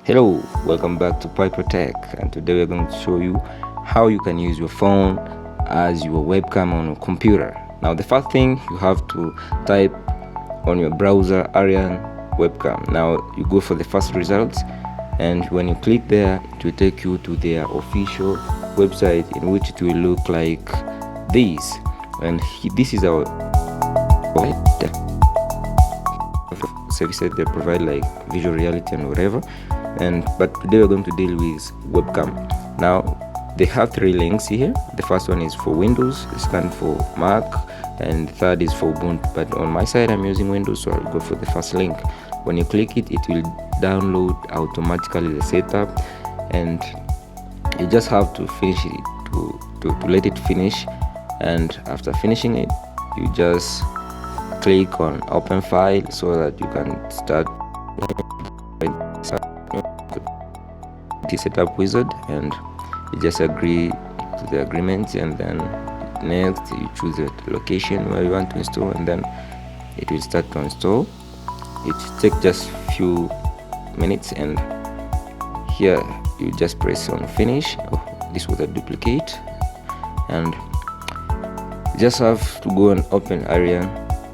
Hello, welcome back to Piper Tech, and today we're going to show you how you can use your phone as your webcam on your computer. Now the first thing, you have to type on your browser Arian webcam. Now you go for the first results, and when you click there, it will take you to their official website, in which it will look like this. And this is our services they provide, like visual reality and whatever. But today we're going to deal with webcam. Now they have three links here. The first one is for Windows, the second for Mac, and the third is for Ubuntu. But on my side I'm using Windows, so I'll go for the first link. When you click it, it will download automatically the setup, and you just have to finish it to let it finish. And after finishing it, you just click on open file so that you can start the setup wizard, and you just agree to the agreement, and then next you choose the location where you want to install, and then it will start to install. It takes just few minutes, and here you just press on finish. This was a duplicate, and you just have to go and open Arian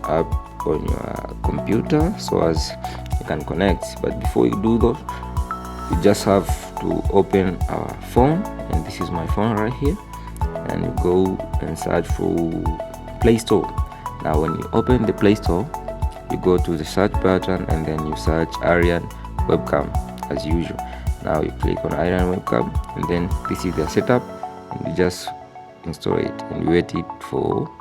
app on your computer so as you can connect. But before you do that, you just have to open our phone, and this is my phone right here, and you go and search for Play Store. Now when you open the Play Store, you go to the search button, and then you search Arian webcam as usual. Now you click on Arian webcam, and then this is the setup, and you just install it, and you wait it for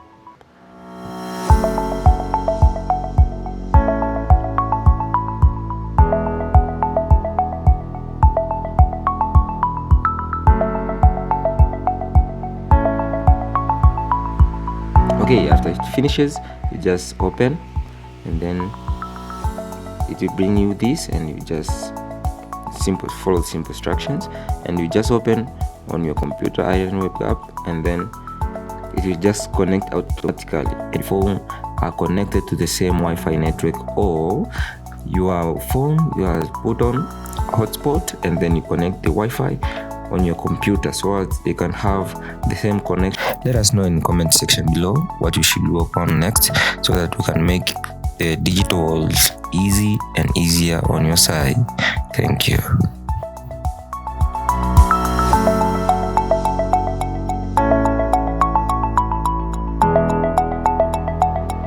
okay. After it finishes, you just open, and then it will bring you this, and you just follow simple instructions, and you just open on your computer Arian web app, and then it will just connect automatically. And phone are connected to the same Wi-Fi network, or your phone you have put on hotspot, and then you connect the Wi-Fi on your computer so that they can have the same connection. Let us know in the comment section below what you should work on next, so that we can make the digital world easy and easier on your side. Thank you.